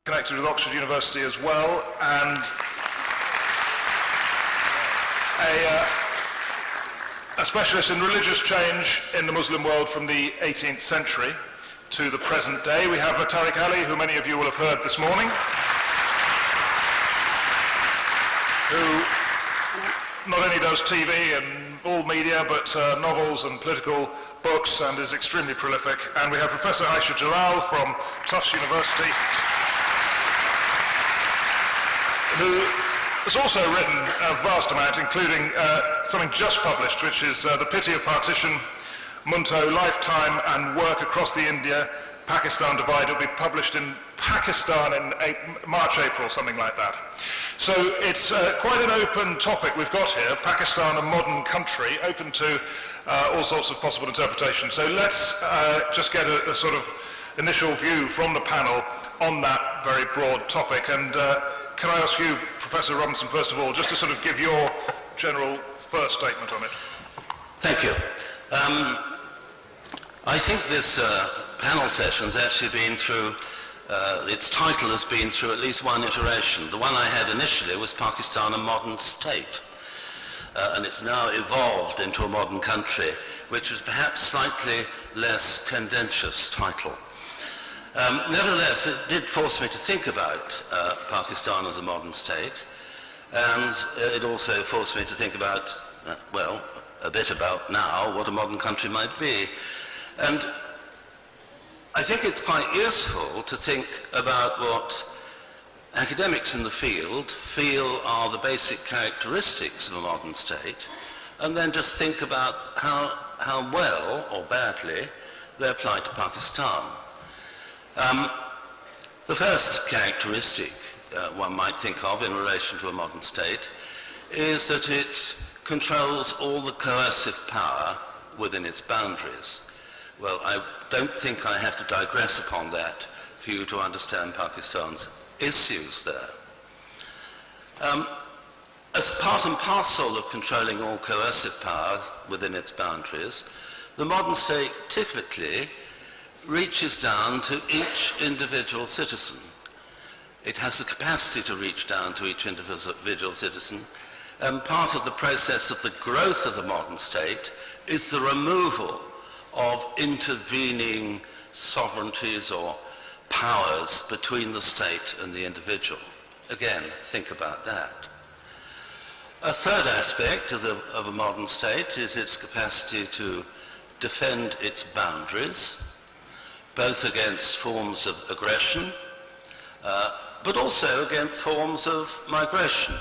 connected with Oxford University as well, and a specialist in religious change in the Muslim world from the 18th century to the present day. We have Tariq, who many of you will have heard this morning, who not only does TV and all media, but novels and political books, and is extremely prolific. And we have Professor Ayesha Jalal from Tufts University, who has also written a vast amount, including something just published, which is The Pity of Partition, Munto, Lifetime and Work Across the India-Pakistan Divide. It'll be published in Pakistan in March, April, something like that. So it's quite an open topic we've got here, Pakistan, a modern country, open to all sorts of possible interpretations. So let's just get a sort of initial view from the panel on that very broad topic. And can I ask you, Professor Robinson, first of all, just to sort of give your general first statement on it? Thank you. I think this panel session has actually been through, its title has been through at least one iteration. The one I had initially was Pakistan, a Modern State. And it's now evolved into a modern country, which is perhaps slightly less tendentious title. Nevertheless, it did force me to think about Pakistan as a modern state, and it also forced me to think about, well, a bit about now what a modern country might be. And I think it's quite useful to think about what academics in the field feel are the basic characteristics of a modern state, and then just think about how well or badly they apply to Pakistan. The first characteristic one might think of in relation to a modern state is that it controls all the coercive power within its boundaries. Well, I don't think I have to digress upon that for you to understand Pakistan's issues there. As part and parcel of controlling all coercive power within its boundaries, the modern state typically reaches down to each individual citizen. It has the capacity to reach down to each individual citizen, and part of the process of the growth of the modern state is the removal of intervening sovereignties or powers between the state and the individual. Again, think about that. A third aspect of a modern state is its capacity to defend its boundaries, both against forms of aggression, but also against forms of migration.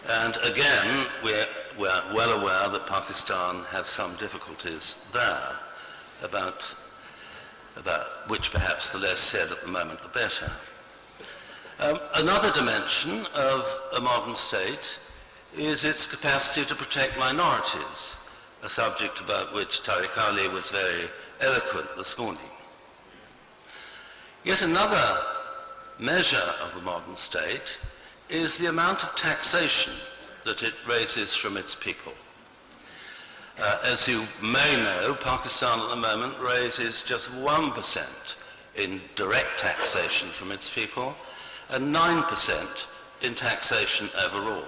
And again, we're well aware that Pakistan has some difficulties there, about which perhaps the less said at the moment, the better. Another dimension of a modern state is its capacity to protect minorities, a subject about which Tariq was very eloquent this morning. Yet another measure of the modern state is the amount of taxation that it raises from its people. As you may know, Pakistan at the moment raises just 1% in direct taxation from its people and 9% in taxation overall.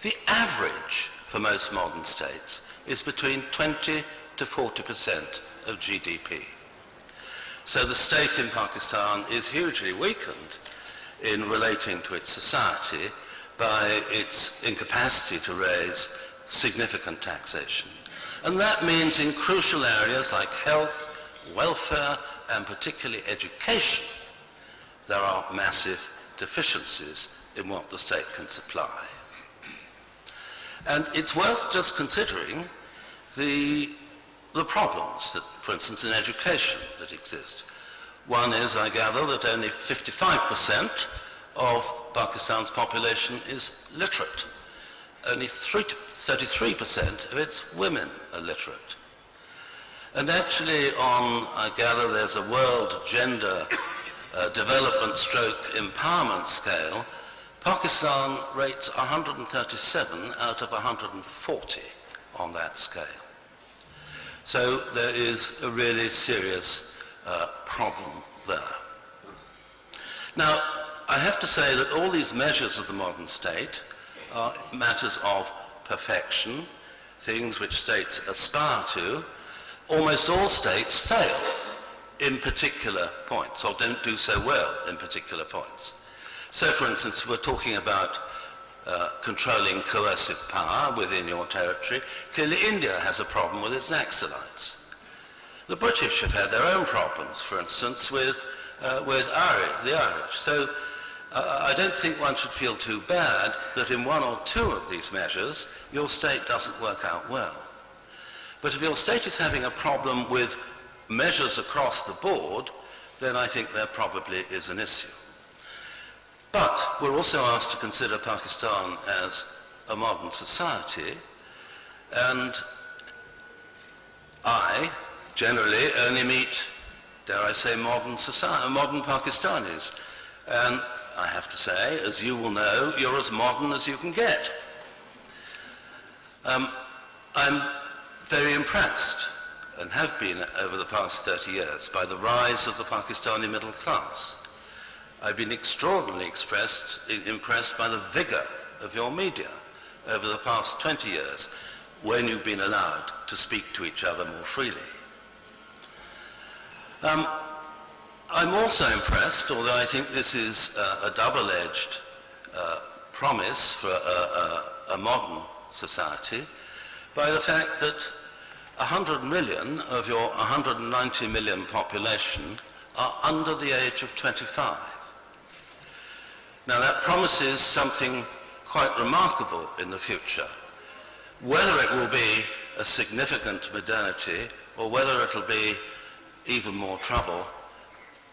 The average for most modern states is between 20 to 40% of GDP. So the state in Pakistan is hugely weakened in relating to its society by its incapacity to raise significant taxation. And that means in crucial areas like health, welfare, and particularly education, there are massive deficiencies in what the state can supply. And it's worth just considering the problems that, for instance, in education that exist. One is, I gather, that only 55% of Pakistan's population is literate. Only 33% of its women are literate. And actually I gather there's a world gender development empowerment scale. Pakistan rates 137 out of 140 on that scale. So there is a really serious problem there. Now, I have to say that all these measures of the modern state are matters of perfection, things which states aspire to. Almost all states fail in particular points, or don't do so well in particular points. So, for instance, we're talking about controlling coercive power within your territory. Clearly, India has a problem with its Naxalites. The British have had their own problems, for instance, with the Irish. So, I don't think one should feel too bad that in one or two of these measures your state doesn't work out well. But if your state is having a problem with measures across the board, then I think there probably is an issue. But we're also asked to consider Pakistan as a modern society, and I generally only meet, dare I say, modern Pakistanis. And I have to say, as you will know, you're as modern as you can get. I'm very impressed, and have been over the past 30 years, by the rise of the Pakistani middle class. I've been extraordinarily impressed by the vigor of your media over the past 20 years, when you've been allowed to speak to each other more freely. I'm also impressed, although I think this is a double-edged promise for a modern society, by the fact that 100 million of your 190 million population are under the age of 25. Now that promises something quite remarkable in the future. Whether it will be a significant modernity or whether it'll be even more trouble,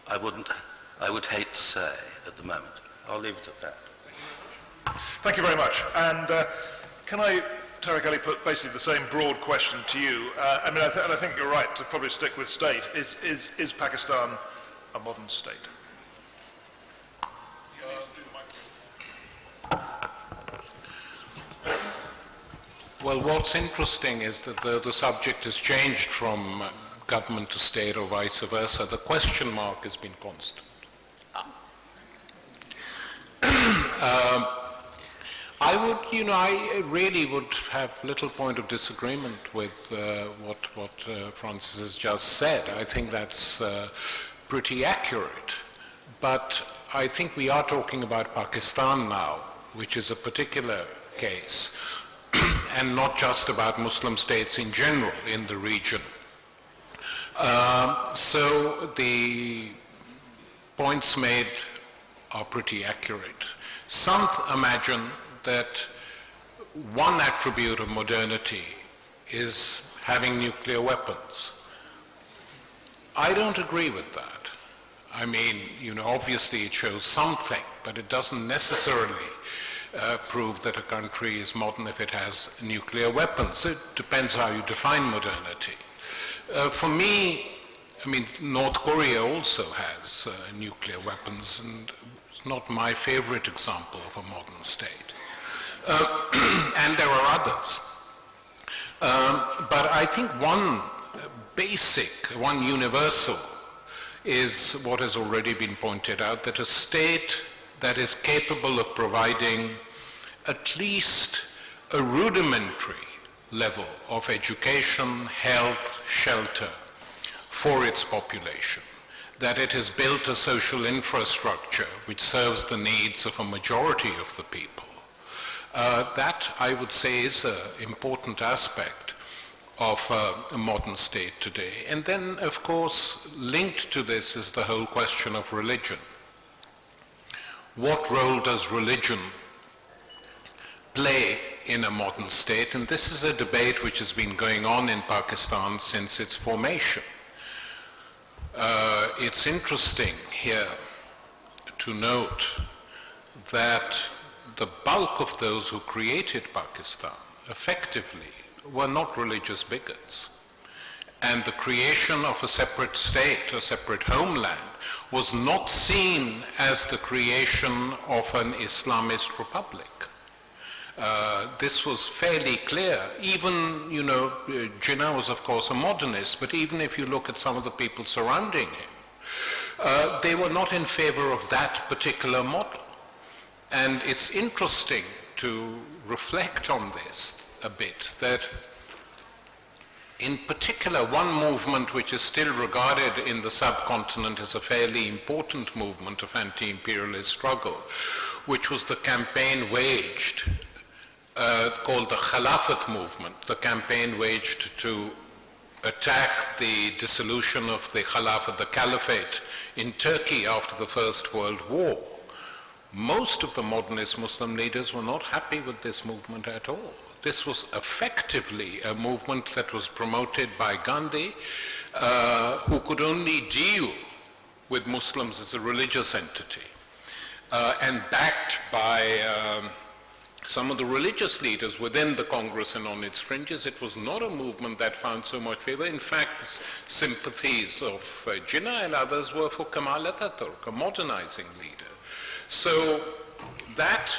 I would hate to say at the moment. I'll leave it at that. Thank you very much. And can I, Tariq Ali, put basically the same broad question to you? And I think you're right to probably stick with state. Is Pakistan a modern state? Well, what's interesting is that the subject has changed from government to state or vice versa. The question mark has been constant. I really would have little point of disagreement with what Francis has just said. I think that's pretty accurate. But I think we are talking about Pakistan now, which is a particular case, and not just about Muslim states in general in the region. So the points made are pretty accurate. Some imagine that one attribute of modernity is having nuclear weapons. I don't agree with that. I mean, obviously it shows something, but it doesn't necessarily prove that a country is modern if it has nuclear weapons. It depends how you define modernity. For me, North Korea also has nuclear weapons, and it's not my favorite example of a modern state. And there are others. But I think one basic, one universal, is what has already been pointed out, that a state that is capable of providing at least a rudimentary level of education, health, shelter for its population, that it has built a social infrastructure which serves the needs of a majority of the people. That, I would say, is an important aspect of a modern state today. And then, of course, linked to this is the whole question of religion. What role does religion play in a modern state? And this is a debate which has been going on in Pakistan since its formation. It's interesting here to note that the bulk of those who created Pakistan effectively were not religious bigots. And the creation of a separate state, a separate homeland, was not seen as the creation of an Islamist republic. This was fairly clear. Even, Jinnah was of course a modernist, but even if you look at some of the people surrounding him, they were not in favor of that particular model. And it's interesting to reflect on this a bit, that in particular, one movement which is still regarded in the subcontinent as a fairly important movement of anti-imperialist struggle, which was the campaign waged, called the Khilafat movement, the campaign waged to attack the dissolution of the Khilafat, the Caliphate, in Turkey after the First World War. Most of the modernist Muslim leaders were not happy with this movement at all. This was effectively a movement that was promoted by Gandhi, who could only deal with Muslims as a religious entity, and backed by some of the religious leaders within the Congress and on its fringes. It was not a movement that found so much favor. In fact, the sympathies of Jinnah and others were for Kemal Atatürk, a modernizing leader. So that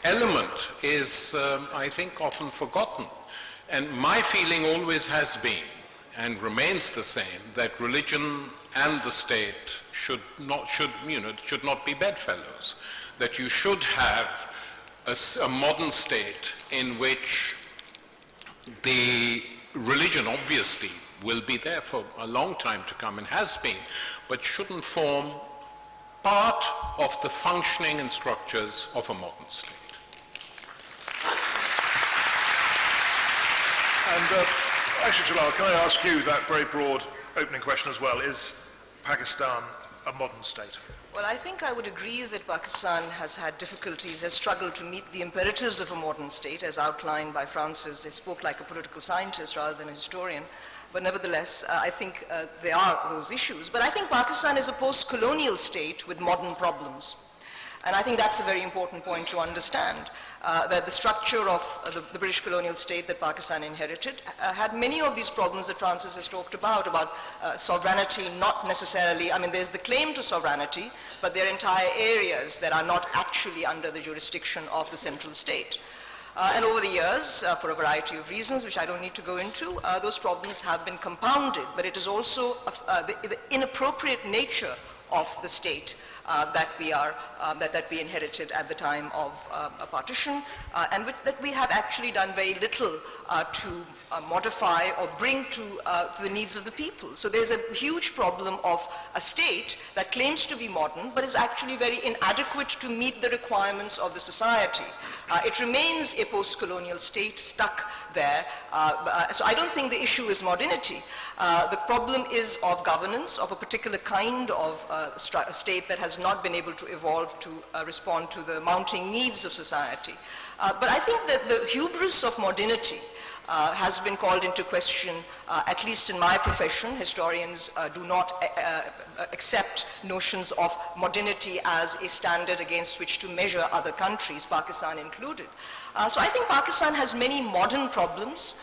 element is, I think, often forgotten. And my feeling always has been, and remains the same, that religion and the state should not be bedfellows. That you should have a modern state in which the religion obviously will be there for a long time to come and has been, but shouldn't form part of the functioning and structures of a modern state. And actually, Jalal, can I ask you that very broad opening question as well? Is Pakistan a modern state? Well, I think I would agree that Pakistan has had difficulties, has struggled to meet the imperatives of a modern state, as outlined by Farancis. He spoke like a political scientist rather than a historian. But nevertheless, I think there are those issues. But I think Pakistan is a post-colonial state with modern problems. And I think that's a very important point to understand, that the structure of the British colonial state that Pakistan inherited had many of these problems that Francis has talked about sovereignty, not necessarily, I mean, there's the claim to sovereignty, but there are entire areas that are not actually under the jurisdiction of the central state. And over the years, for a variety of reasons, which I don't need to go into, those problems have been compounded, but it is also the inappropriate nature of the state that we inherited at the time of a partition, and that we have actually done very little to modify or bring to the needs of the people. So there's a huge problem of a state that claims to be modern, but is actually very inadequate to meet the requirements of the society. It remains a post-colonial state stuck there. So I don't think the issue is modernity. The problem is of governance, of a particular kind of state that has not been able to evolve to respond to the mounting needs of society. But I think that the hubris of modernity has been called into question, at least in my profession. Historians do not accept notions of modernity as a standard against which to measure other countries, Pakistan included. So I think Pakistan has many modern problems,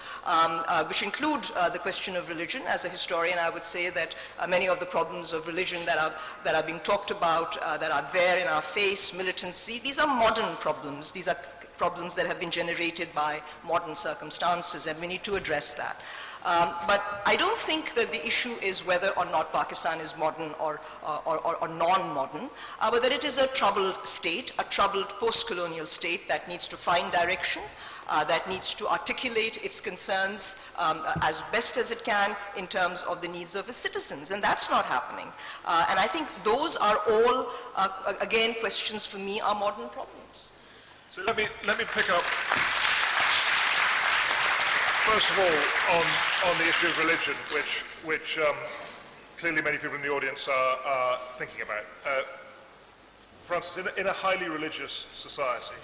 which include the question of religion. As a historian, I would say that many of the problems of religion that are being talked about, that are there in our face, militancy, these are modern problems. These are problems that have been generated by modern circumstances, and we need to address that. But I don't think that the issue is whether or not Pakistan is modern or non-modern, but that it is a troubled state, a troubled post-colonial state that needs to find direction, that needs to articulate its concerns as best as it can in terms of the needs of its citizens, and that's not happening. And I think those are all, again, questions for me are modern problems. So let me pick up, first of all, on the issue of religion, which clearly many people in the audience are thinking about. Francis, in a highly religious society,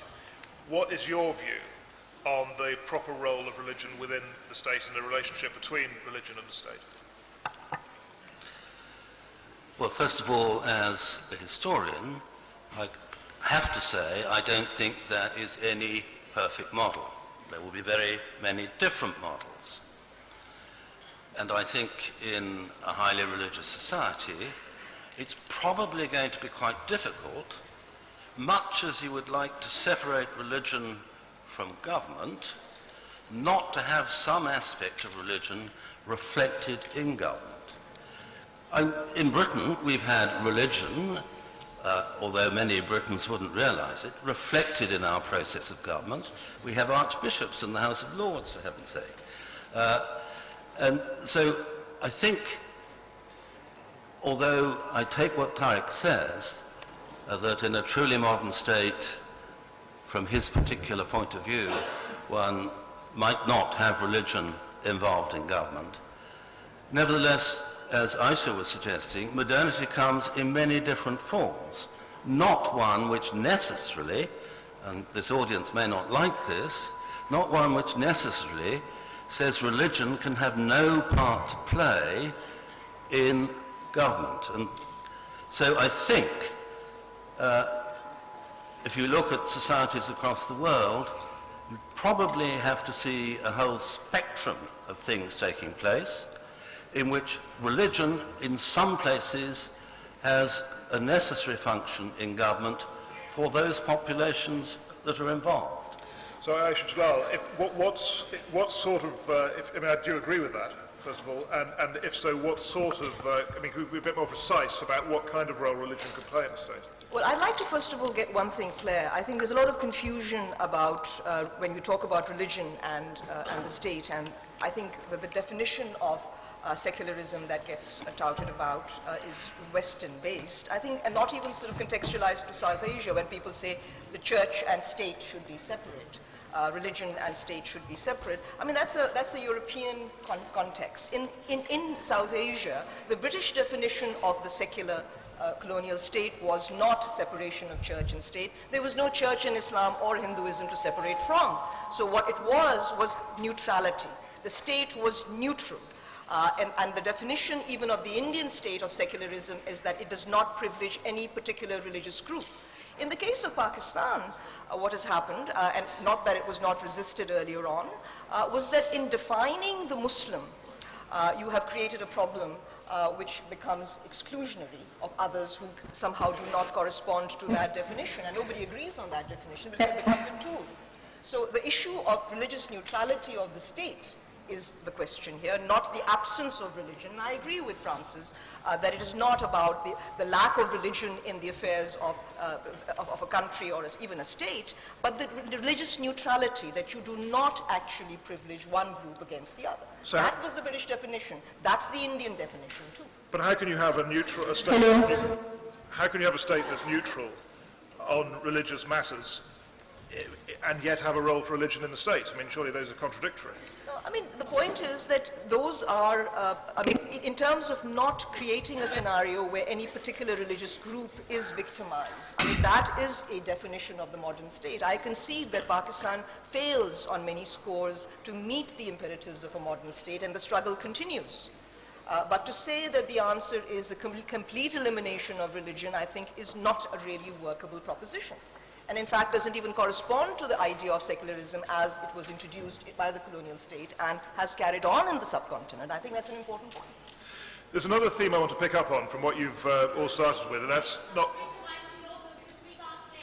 what is your view on the proper role of religion within the state and the relationship between religion and the state? Well, first of all, as a historian, I have to say I don't think there is any perfect model. There will be very many different models. And I think in a highly religious society, it's probably going to be quite difficult, much as you would like to separate religion from government, not to have some aspect of religion reflected in government. In Britain, we've had religion, although many Britons wouldn't realise it, reflected in our process of government. We have archbishops in the House of Lords, for heaven's sake. And so I think, although I take what Tariq says, that in a truly modern state, from his particular point of view, one might not have religion involved in government. Nevertheless, as Ayesha was suggesting, modernity comes in many different forms, not one which necessarily, and this audience may not like this, not one which necessarily says religion can have no part to play in government. And so I think if you look at societies across the world, you probably have to see a whole spectrum of things taking place in which religion in some places has a necessary function in government for those populations that are involved. So Ayesha, Jalal, what sort of, do you agree with that, first of all? And if so, what sort of, could we be a bit more precise about what kind of role religion could play in the state? Well, I'd like to first of all get one thing clear. I think there's a lot of confusion about when you talk about religion and the state, and I think that the definition of secularism that gets touted about is Western-based. I think, and not even sort of contextualized to South Asia when people say the church and state should be separate. Religion and state should be separate. I mean, that's a European context. In South Asia, the British definition of the secular colonial state was not separation of church and state. There was no church in Islam or Hinduism to separate from. So what it was neutrality. The state was neutral. And the definition even of the Indian state of secularism is that it does not privilege any particular religious group. In the case of Pakistan, what has happened, and not that it was not resisted earlier on, was that in defining the Muslim, you have created a problem which becomes exclusionary of others who somehow do not correspond to that definition, and nobody agrees on that definition, but it becomes a tool. So the issue of religious neutrality of the state is the question here, not the absence of religion. And I agree with Francis that it is not about the lack of religion in the affairs of a country or even a state, but the religious neutrality, that you do not actually privilege one group against the other. So that was the British definition. That's the Indian definition too. But how can you have a state? How can you have a state that's neutral on religious matters and yet have a role for religion in the state? I mean, surely those are contradictory. I mean, the point is that those are, in terms of not creating a scenario where any particular religious group is victimized, I mean, that is a definition of the modern state. I concede that Pakistan fails on many scores to meet the imperatives of a modern state, and the struggle continues. But to say that the answer is the complete elimination of religion, I think, is not a really workable proposition. And in fact doesn't even correspond to the idea of secularism as it was introduced by the colonial state and has carried on in the subcontinent. I think that's an important point. There's another theme I want to pick up on from what you've all started with, and that's not...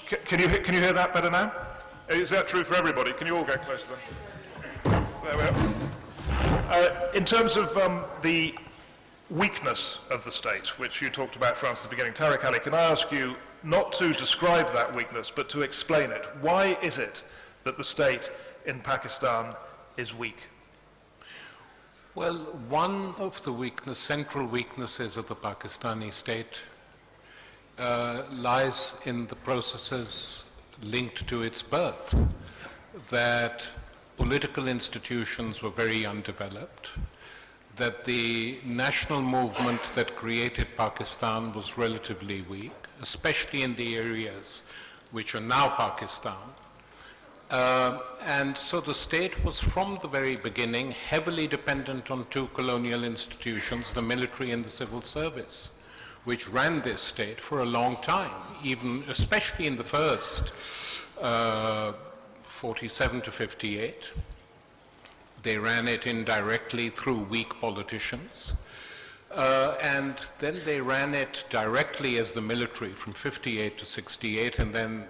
Can you hear that better now? Is that true for everybody? Can you all get closer then? There we are. In terms of the weakness of the state, which you talked about, Francis, at the beginning, Tariq Ali, can I ask you not to describe that weakness, but to explain it? Why is it that the state in Pakistan is weak? Well, one of the central weaknesses of the Pakistani state lies in the processes linked to its birth, that political institutions were very undeveloped, that the national movement that created Pakistan was relatively weak, especially in the areas which are now Pakistan. And so the state was from the very beginning heavily dependent on two colonial institutions, the military and the civil service, which ran this state for a long time, even especially in the first 47 to 58. They ran it indirectly through weak politicians. And then they ran it directly as the military from 58 to 68, and then,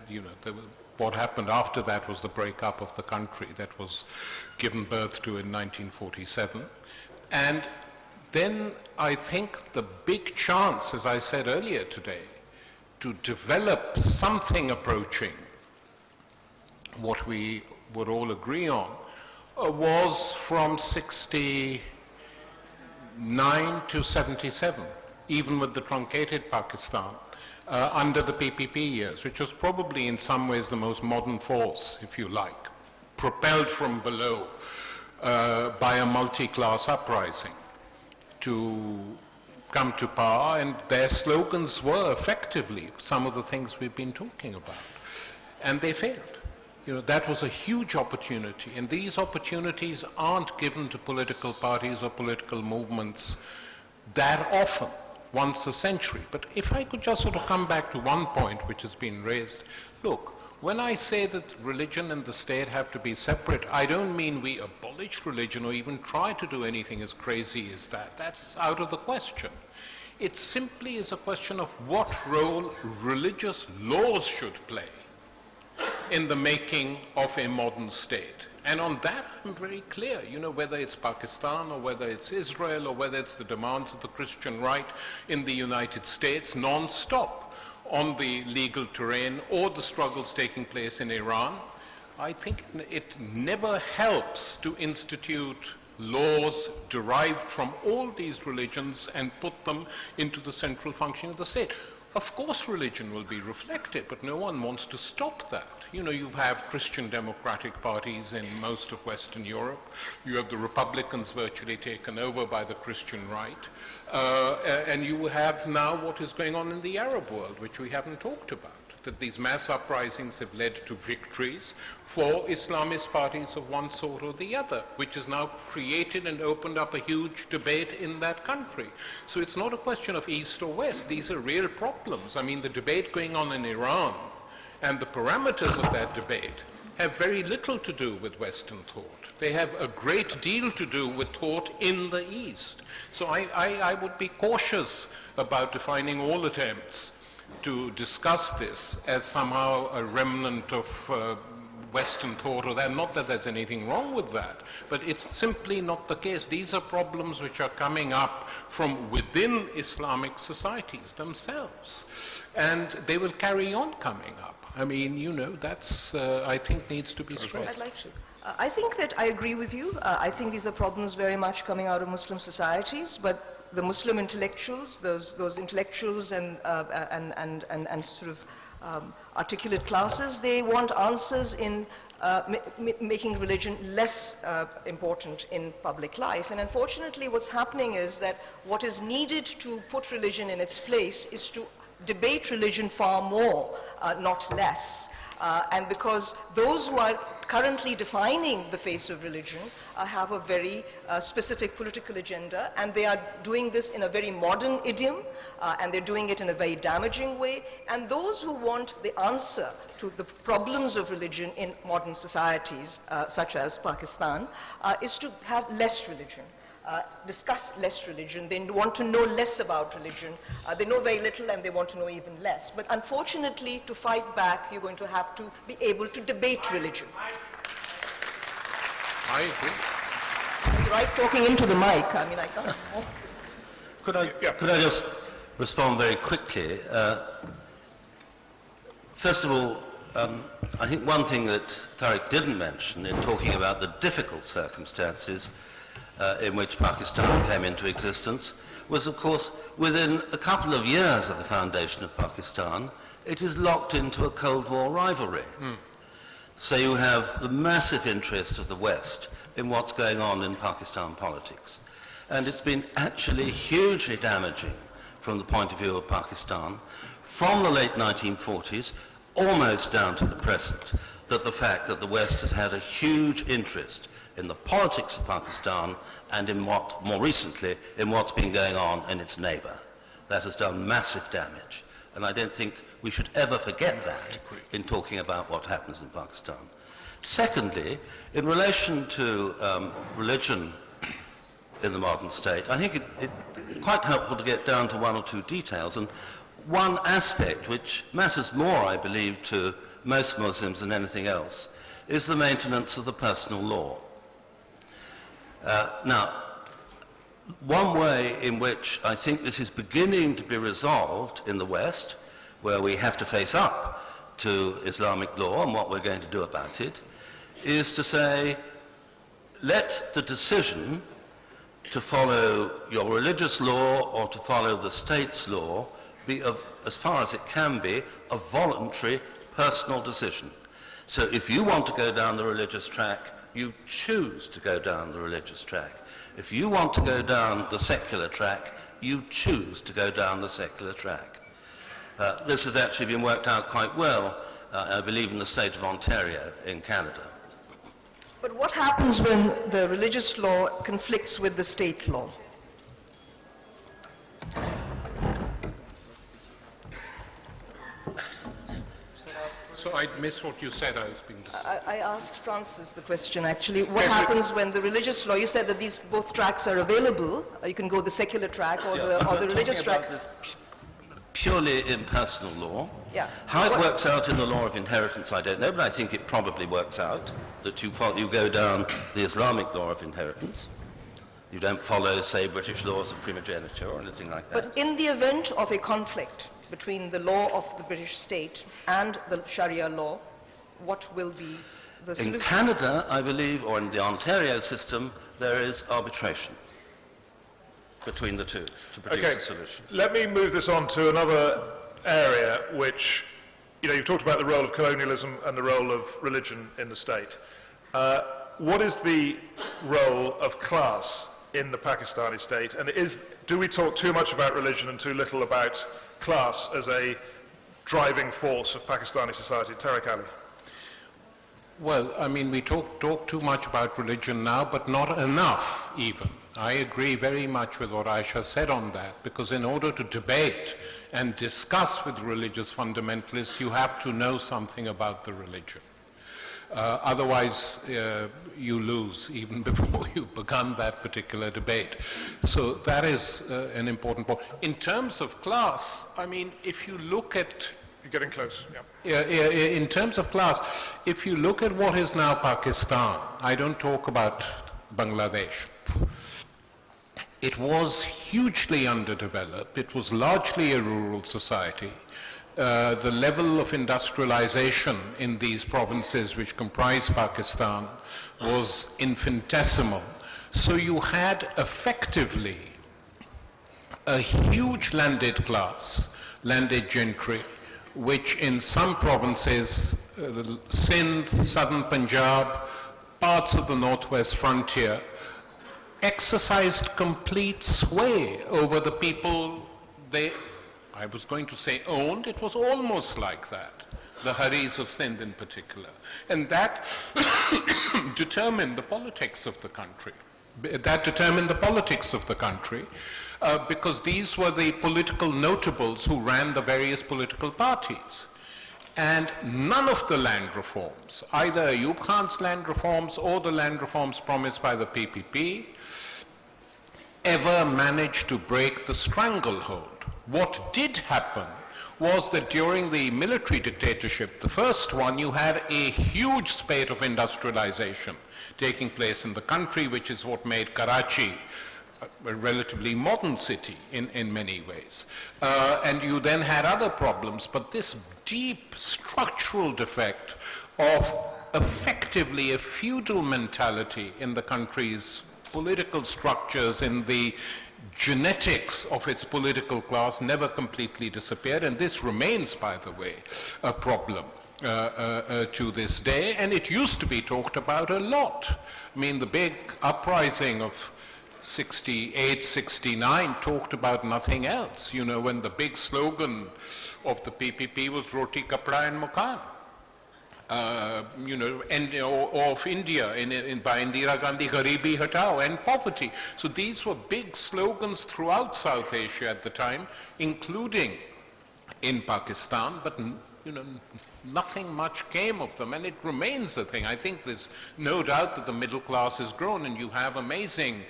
what happened after that was the breakup of the country that was given birth to in 1947. And then I think the big chance, as I said earlier today, to develop something approaching what we would all agree on was from 69 to 77, even with the truncated Pakistan, under the PPP years, which was probably in some ways the most modern force, if you like, propelled from below by a multi-class uprising to come to power, and their slogans were effectively some of the things we've been talking about. And they failed. You know, that was a huge opportunity, and these opportunities aren't given to political parties or political movements that often, once a century. But if I could just sort of come back to one point which has been raised, look, when I say that religion and the state have to be separate, I don't mean we abolish religion or even try to do anything as crazy as that. That's out of the question. It simply is a question of what role religious laws should play in the making of a modern state. And on that, I'm very clear, you know, whether it's Pakistan or whether it's Israel or whether it's the demands of the Christian right in the United States non-stop on the legal terrain or the struggles taking place in Iran, I think it never helps to institute laws derived from all these religions and put them into the central function of the state. Of course religion will be reflected, but no one wants to stop that. You know, you have Christian democratic parties in most of Western Europe. You have the Republicans virtually taken over by the Christian right. And you have now what is going on in the Arab world, which we haven't talked about, that these mass uprisings have led to victories for Islamist parties of one sort or the other, which has now created and opened up a huge debate in that country. So it's not a question of East or West. These are real problems. I mean, the debate going on in Iran and the parameters of that debate have very little to do with Western thought. They have a great deal to do with thought in the East. So I would be cautious about defining all attempts to discuss this as somehow a remnant of Western thought or that. Not that there's anything wrong with that, but it's simply not the case. These are problems which are coming up from within Islamic societies themselves, and they will carry on coming up. I mean, you know, that's, I think, needs to be stressed. I'd like to. I think that I agree with you. I think these are problems very much coming out of Muslim societies, but the Muslim intellectuals, those intellectuals and sort of articulate classes, they want answers in making religion less important in public life. And unfortunately, what's happening is that what is needed to put religion in its place is to debate religion far more, not less. And because those who are currently defining the face of religion have a very specific political agenda, and they are doing this in a very modern idiom, and they're doing it in a very damaging way. And those who want the answer to the problems of religion in modern societies, such as Pakistan, is to have less religion. Discuss less religion. They want to know less about religion. They know very little and they want to know even less. But unfortunately, to fight back, you're going to have to be able to debate religion. I agree. Right, talking into the mic. I mean, I can't. Could I just respond very quickly? First of all, I think one thing that Tariq didn't mention in talking about the difficult circumstances in which Pakistan came into existence was, of course, within a couple of years of the foundation of Pakistan, it is locked into a Cold War rivalry. So you have the massive interest of the West in what's going on in Pakistan politics. And it's been actually hugely damaging from the point of view of Pakistan from the late 1940s almost down to the present, that the fact that the West has had a huge interest in the politics of Pakistan and in what, more recently, in what's been going on in its neighbour. That has done massive damage. And I don't think we should ever forget that in talking about what happens in Pakistan. Secondly, in relation to religion in the modern state, I think it's quite helpful to get down to one or two details. And one aspect which matters more, I believe, to most Muslims than anything else is the maintenance of the personal law. Now, one way in which I think this is beginning to be resolved in the West, where we have to face up to Islamic law and what we're going to do about it, is to say, let the decision to follow your religious law or to follow the state's law be, as far as it can be, a voluntary personal decision. So if you want to go down the religious track, you choose to go down the religious track. If you want to go down the secular track, you choose to go down the secular track. This has actually been worked out quite well, I believe, in the state of Ontario in Canada. But what happens when the religious law conflicts with the state law? So I missed what you said. I was being distracted. I asked Francis the question, actually. What happens when the religious law, you said that these both tracks are available. You can go the secular track or the religious track. This purely impersonal law. Yeah. How it works out in the law of inheritance, I don't know, but I think it probably works out that you go down the Islamic law of inheritance. You don't follow, say, British laws of primogeniture or anything like that. But in the event of a conflict between the law of the British state and the Sharia law, what will be the solution? In Canada, I believe, or in the Ontario system, there is arbitration between the two to produce a solution. Let me move this on to another area which, you've talked about the role of colonialism and the role of religion in the state. What is the role of class in the Pakistani state? And do we talk too much about religion and too little about class as a driving force of Pakistani society? Tariq Ali. Well, I mean, we talk too much about religion now, but not enough even. I agree very much with what Ayesha said on that, because in order to debate and discuss with religious fundamentalists, you have to know something about the religion. Otherwise, you lose even before you've begun that particular debate. So that is an important point. In terms of class, I mean, if you look at... You're getting close, in terms of class, if you look at what is now Pakistan, I don't talk about Bangladesh. It was hugely underdeveloped. It was largely a rural society. The level of industrialization in these provinces which comprise Pakistan was infinitesimal. So you had effectively a huge landed class, landed gentry, which in some provinces, Sindh, southern Punjab, parts of the northwest frontier, exercised complete sway over the people they, I was going to say owned, it was almost like that, the Haris of Sindh in particular. And that determined the politics of the country. Because these were the political notables who ran the various political parties. And none of the land reforms, either Ayub Khan's land reforms or the land reforms promised by the PPP, ever managed to break the stranglehold. What did happen was that during the military dictatorship, the first one, you had a huge spate of industrialization taking place in the country, which is what made Karachi a relatively modern city in many ways. And you then had other problems, but this deep structural defect of effectively a feudal mentality in the country's political structures, in the genetics of its political class, never completely disappeared, and this remains, by the way, a problem to this day, and it used to be talked about a lot. I mean, the big uprising of 68, 69 talked about nothing else, when the big slogan of the PPP was Roti, Kapra and Makan. Of India by Indira Gandhi, Garibi Hatao, and poverty. So these were big slogans throughout South Asia at the time, including in Pakistan, but nothing much came of them, and it remains a thing. I think there's no doubt that the middle class has grown, and you have amazing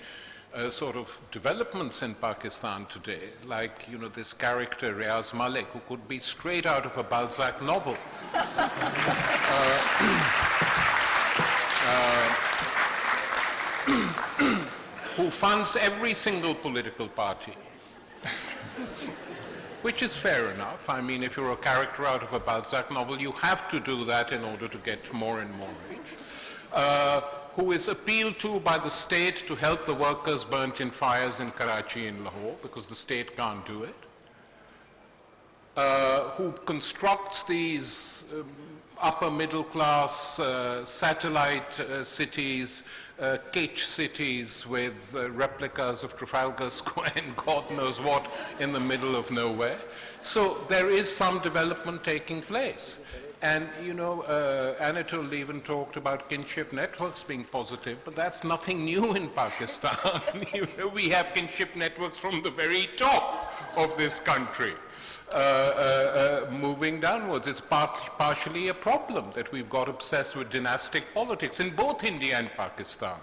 sort of developments in Pakistan today, like this character Riaz Malik, who could be straight out of a Balzac novel. Who who funds every single political party, which is fair enough. I mean, if you're a character out of a Balzac novel, you have to do that in order to get more and more rich, who is appealed to by the state to help the workers burnt in fires in Karachi and Lahore, because the state can't do it, who constructs these upper middle class satellite cities, cage cities with replicas of Trafalgar Square and God knows what in the middle of nowhere. So there is some development taking place. And, you know, Anatole even talked about kinship networks being positive, but that's nothing new in Pakistan. You know, we have kinship networks from the very top of this country. Moving downwards. It's partially a problem that we've got obsessed with dynastic politics in both India and Pakistan.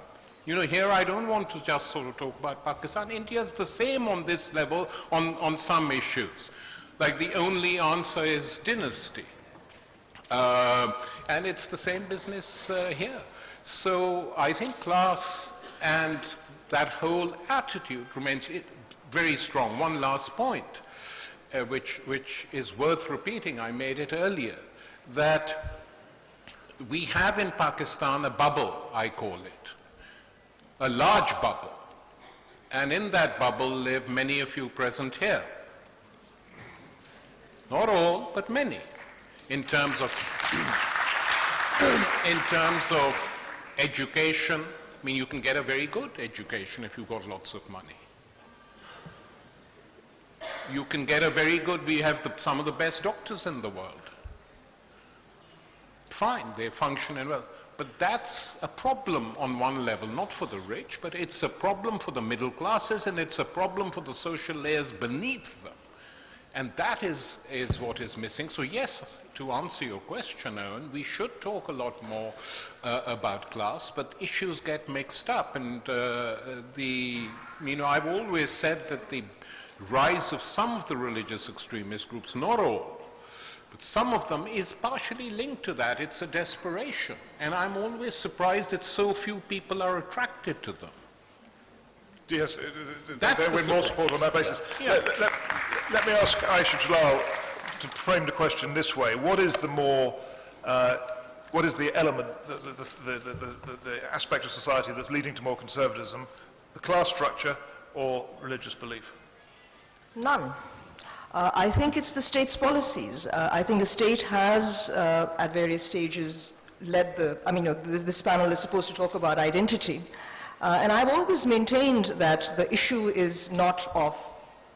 You know, here I don't want to just sort of talk about Pakistan. India's the same on this level on some issues. Like the only answer is dynasty. And it's the same business here. So I think class and that whole attitude remains very strong. One last point. Which is worth repeating, I made it earlier, that we have in Pakistan a bubble, I call it, a large bubble, and in that bubble live many of you present here. Not all, but many, in terms of education. I mean, you can get a very good education if you've got lots of money. You can get a very good, we have some of the best doctors in the world. Fine, they function and well. But that's a problem on one level, not for the rich, but it's a problem for the middle classes and it's a problem for the social layers beneath them. And that is what is missing. So yes, to answer your question, Owen, we should talk a lot more about class, but issues get mixed up. And you know, I've always said that the rise of some of the religious extremist groups, not all, but some of them is partially linked to that. It's a desperation. And I'm always surprised that so few people are attracted to them. Yes, there win more support on that basis. Yeah. Let me ask Ayesha Jalal to frame the question this way. What is the more, what is the element, the aspect of society that's leading to more conservatism, the class structure or religious belief? None. I think it's the state's policies. I think the state has, at various stages, led this panel is supposed to talk about identity. And I've always maintained that the issue is not of,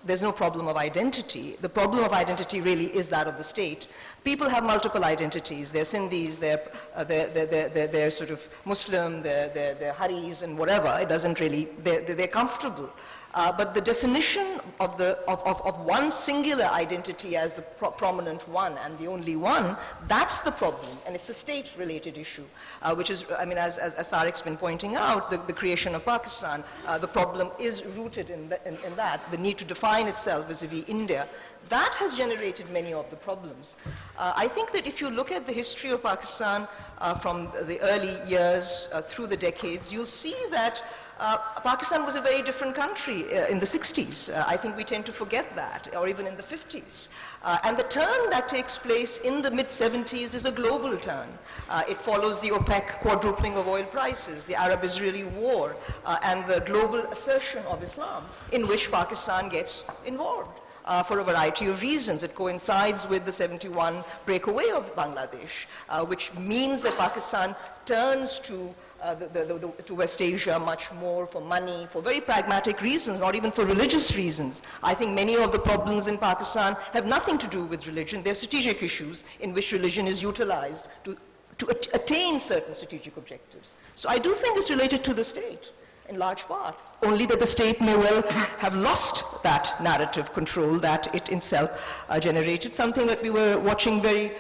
there's no problem of identity. The problem of identity really is that of the state. People have multiple identities. They're Sindhis, they're sort of Muslim, they're Haris and whatever. It doesn't really, they're comfortable. But the definition of one singular identity as the prominent one and the only one, that's the problem. And it's a state-related issue, which is, I mean, as Tariq's been pointing out, the creation of Pakistan, the problem is rooted in that, the need to define itself vis-a-vis India. That has generated many of the problems. I think that if you look at the history of Pakistan from the early years through the decades, you'll see that Pakistan was a very different country in the 60s. I think we tend to forget that, or even in the 50s. And the turn that takes place in the mid-70s is a global turn. It follows the OPEC quadrupling of oil prices, the Arab-Israeli war, and the global assertion of Islam, in which Pakistan gets involved. For a variety of reasons. It coincides with the 71 breakaway of Bangladesh, which means that Pakistan turns to West Asia much more for money, for very pragmatic reasons, not even for religious reasons. I think many of the problems in Pakistan have nothing to do with religion. They're strategic issues in which religion is utilized to attain certain strategic objectives. So I do think it's related to the state, in large part. Only that the state may well have lost that narrative control that it itself generated, something that we were watching very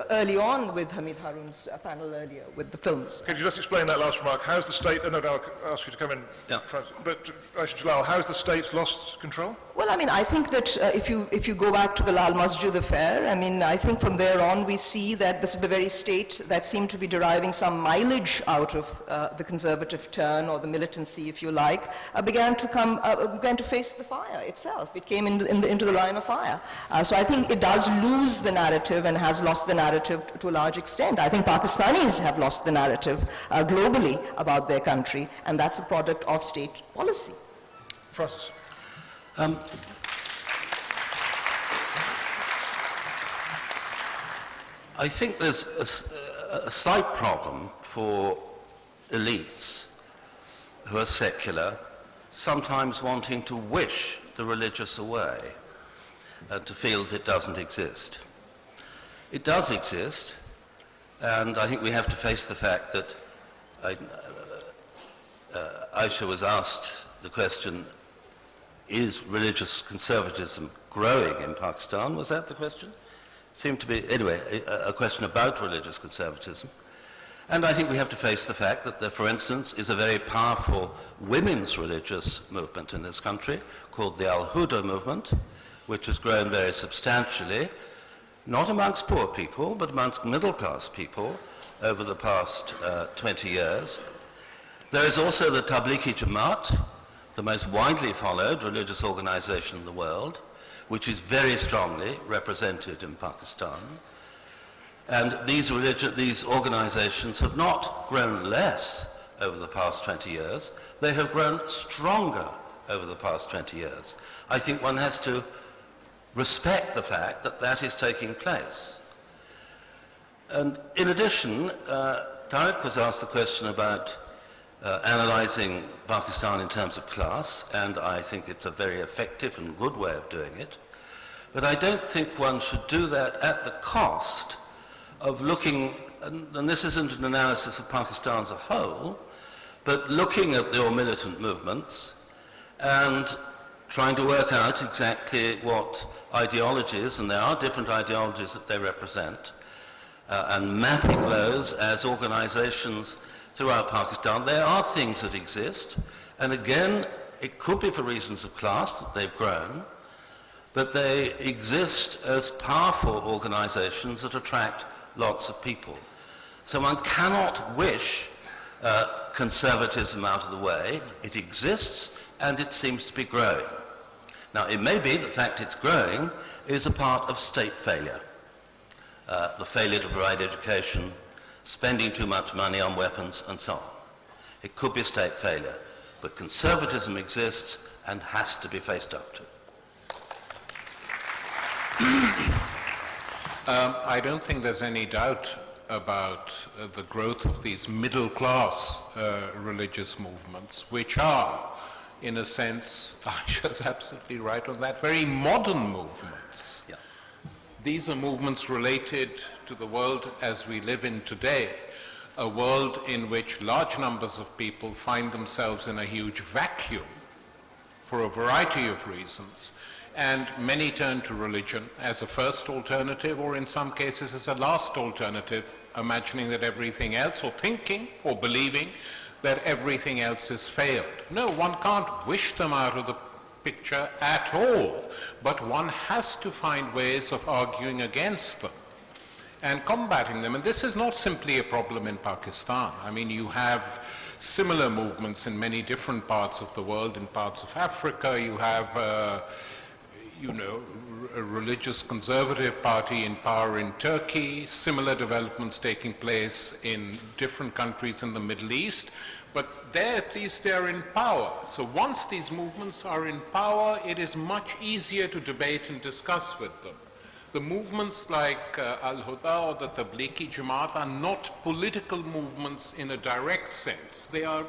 early on with Hamid Harun's panel earlier, with the films. Could you just explain that last remark? How's the state, no, I'll ask you to come in, yeah. But Ayesha Jalal, how's the state lost control? Well, I mean, I think that if you go back to the Lal Masjid affair, I mean, I think from there on we see that this is the very state that seemed to be deriving some mileage out of the conservative turn or the militancy, if you like, began to face the fire itself. It came into the line of fire. So I think it does lose the narrative and has lost the narrative to a large extent. I think Pakistanis have lost the narrative globally about their country, and that's a product of state policy. Francis. I think there's a slight problem for elites who are secular, sometimes wanting to wish the religious away, to feel that it doesn't exist. It does exist, and I think we have to face the fact that Ayesha was asked the question, is religious conservatism growing in Pakistan? Was that the question? Seemed to be, anyway, a question about religious conservatism. And I think we have to face the fact that there, for instance, is a very powerful women's religious movement in this country called the Al-Huda movement, which has grown very substantially, not amongst poor people, but amongst middle-class people over the past 20 years. There is also the Tablighi Jamaat, the most widely followed religious organization in the world, which is very strongly represented in Pakistan. And these organizations have not grown less over the past 20 years. They have grown stronger over the past 20 years. I think one has to respect the fact that that is taking place. And in addition, Tariq was asked the question about analyzing Pakistan in terms of class, and I think it's a very effective and good way of doing it. But I don't think one should do that at the cost of looking, and this isn't an analysis of Pakistan as a whole, but looking at the militant movements and trying to work out exactly what ideologies, and there are different ideologies that they represent, and mapping those as organizations throughout Pakistan. There are things that exist, and again, it could be for reasons of class that they've grown, but they exist as powerful organizations that attract lots of people. So one cannot wish conservatism out of the way. It exists, and it seems to be growing. Now, it may be the fact it's growing is a part of state failure. The failure to provide education, spending too much money on weapons, and so on. It could be state failure, but conservatism exists and has to be faced up to. I don't think there's any doubt about the growth of these middle-class religious movements, which are, in a sense, Ayesha's absolutely right on that, very modern movements. Yeah. These are movements related to the world as we live in today, a world in which large numbers of people find themselves in a huge vacuum for a variety of reasons, and many turn to religion as a first alternative, or in some cases as a last alternative, imagining that everything else, or thinking or believing that everything else has failed. No, one can't wish them out of the picture at all, but one has to find ways of arguing against them and combating them. And this is not simply a problem in Pakistan. I mean, you have similar movements in many different parts of the world. In parts of Africa, you have, a religious conservative party in power in Turkey, similar developments taking place in different countries in the Middle East. But there, at least, they're in power. So once these movements are in power, it is much easier to debate and discuss with them. The movements like Al-Huda or the Tablighi Jamaat are not political movements in a direct sense. They are,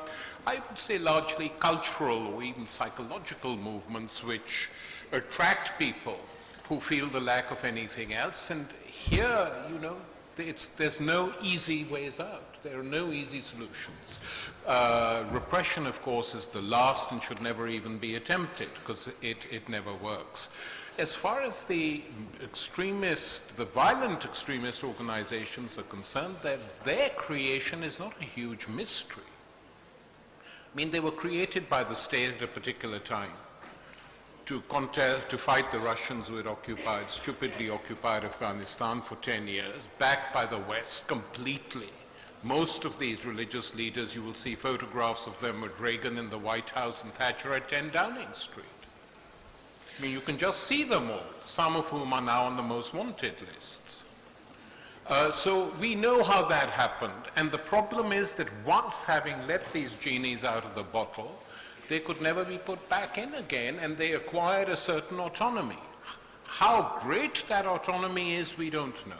I would say, largely cultural or even psychological movements which attract people who feel the lack of anything else. And here, there's no easy ways out. There are no easy solutions. Repression, of course, is the last and should never even be attempted because it never works. As far as the violent extremist organizations are concerned, their creation is not a huge mystery. I mean, they were created by the state at a particular time to fight the Russians who had stupidly occupied Afghanistan for 10 years, backed by the West completely, Most of these religious leaders, you will see photographs of them with Reagan in the White House and Thatcher at 10 Downing Street. I mean, you can just see them all, some of whom are now on the most wanted lists. So we know how that happened, and the problem is that once having let these genies out of the bottle, they could never be put back in again, and they acquired a certain autonomy. How great that autonomy is, we don't know.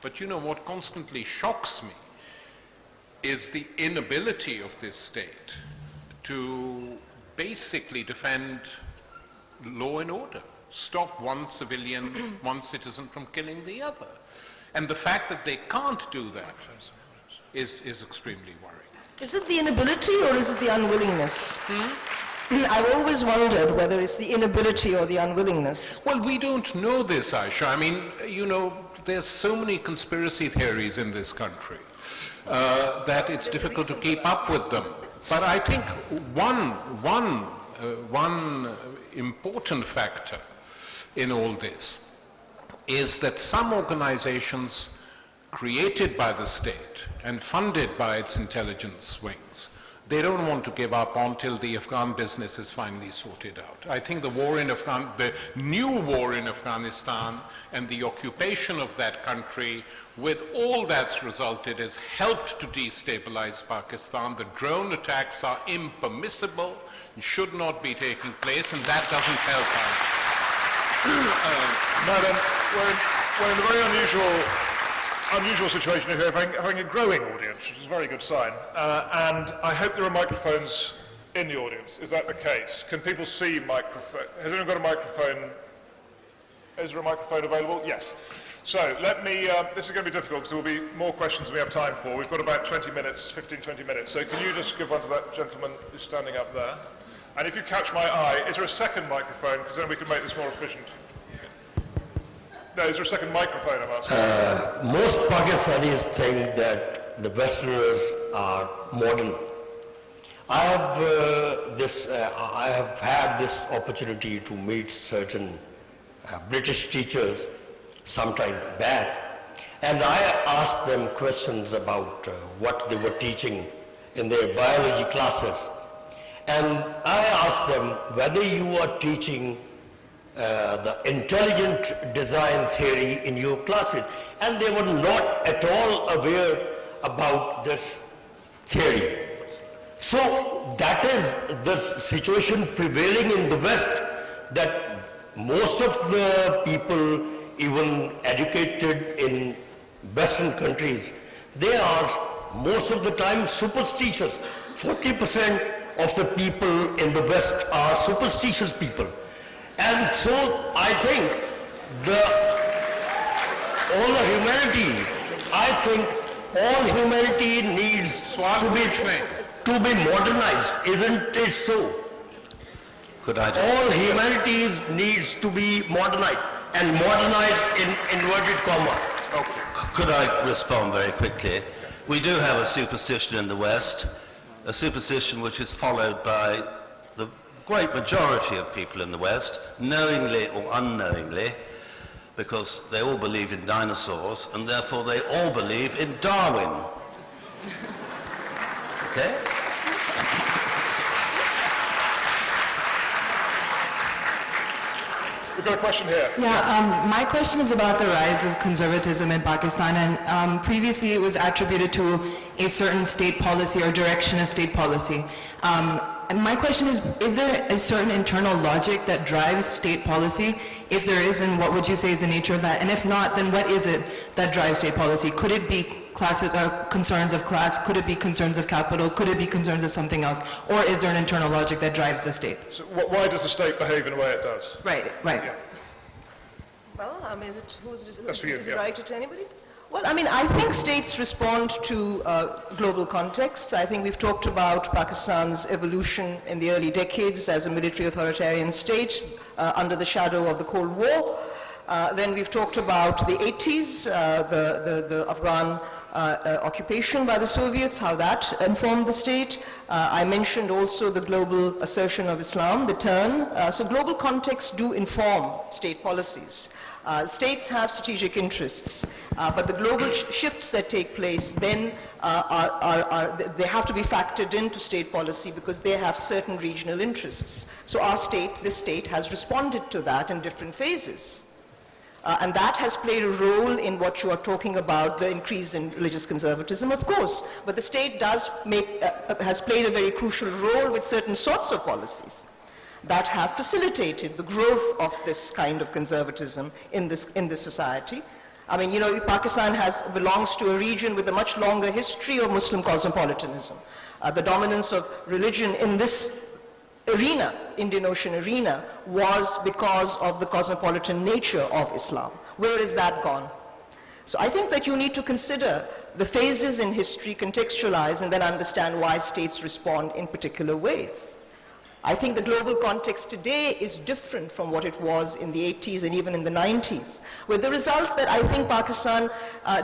But you know, what constantly shocks me is the inability of this state to basically defend law and order, stop one civilian, one citizen from killing the other. And the fact that they can't do that is extremely worrying. Is it the inability or is it the unwillingness? I've always wondered whether it's the inability or the unwillingness. Well, we don't know this, Ayesha. I mean, you know, there's so many conspiracy theories in this country that it's difficult to keep up with them. But I think one important factor in all this is that some organizations created by the state and funded by its intelligence wings, they don't want to give up until the Afghan business is finally sorted out. I think the new war in Afghanistan and the occupation of that country, with all that's resulted, has helped to destabilize Pakistan. The drone attacks are impermissible and should not be taking place, and that doesn't help us. Madam, we're in a very unusual situation here, having a growing audience, which is a very good sign. And I hope there are microphones in the audience. Is that the case? Can people see microphone? Has anyone got a microphone? Is there a microphone available? Yes. So let me, this is going to be difficult because there will be more questions than we have time for. We've got about 20 minutes, 15, 20 minutes. So can you just give one to that gentleman who's standing up there? And if you catch my eye, is there a second microphone? Because then we can make this more efficient. No, is there a second microphone, I'm asking? Most Pakistanis think that the Westerners are modern. I have had this opportunity to meet certain British teachers sometime back, and I asked them questions about what they were teaching in their biology classes. And I asked them whether you are teaching the intelligent design theory in your classes, and they were not at all aware about this theory. So that is the situation prevailing in the West, that most of the people, even educated in Western countries, they are most of the time superstitious. 40% of the people in the West are superstitious people. And so I think all humanity needs to be modernized, isn't it so? All humanity needs to be modernized, and modernized in inverted commas. Okay. Could I respond very quickly? We do have a superstition in the West, a superstition which is followed by the great majority of people in the West, knowingly or unknowingly, because they all believe in dinosaurs, and therefore they all believe in Darwin. Okay? We've got a question here. Yeah, my question is about the rise of conservatism in Pakistan, and previously it was attributed to a certain state policy or direction of state policy. And my question is there a certain internal logic that drives state policy? If there is, then what would you say is the nature of that? And if not, then what is it that drives state policy? Could it be concerns of class? Could it be concerns of capital? Could it be concerns of something else? Or is there an internal logic that drives the state? So why does the state behave in the way it does? Right. Yeah. Well, is it, That's for you, is yeah. it right to anybody? Well, I mean, I think states respond to global contexts. I think we've talked about Pakistan's evolution in the early decades as a military authoritarian state under the shadow of the Cold War. Then we've talked about the 80s, the Afghan occupation by the Soviets, how that informed the state. I mentioned also the global assertion of Islam, the turn. So global contexts do inform state policies. States have strategic interests, but the global shifts that take place then they have to be factored into state policy because they have certain regional interests. So our state, this state, has responded to that in different phases. And that has played a role in what you are talking about, the increase in religious conservatism, of course. But the state does has played a very crucial role with certain sorts of policies that have facilitated the growth of this kind of conservatism in this society. I mean, you know, Pakistan belongs to a region with a much longer history of Muslim cosmopolitanism. The dominance of religion in this arena, Indian Ocean arena, was because of the cosmopolitan nature of Islam. Where is that gone? So I think that you need to consider the phases in history, contextualize, and then understand why states respond in particular ways. I think the global context today is different from what it was in the 80s and even in the 90s, with the result that I think Pakistan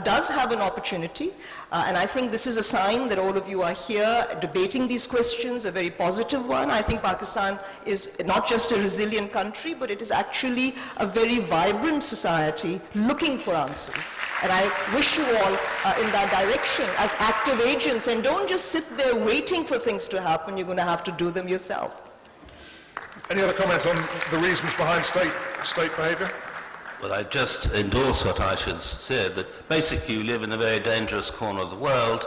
does have an opportunity, and I think this is a sign that all of you are here debating these questions, a very positive one. I think Pakistan is not just a resilient country, but it is actually a very vibrant society looking for answers. And I wish you all in that direction as active agents, and don't just sit there waiting for things to happen. You're going to have to do them yourself. Any other comments on the reasons behind state behaviour? Well, I just endorse what Ayesha said, that basically you live in a very dangerous corner of the world,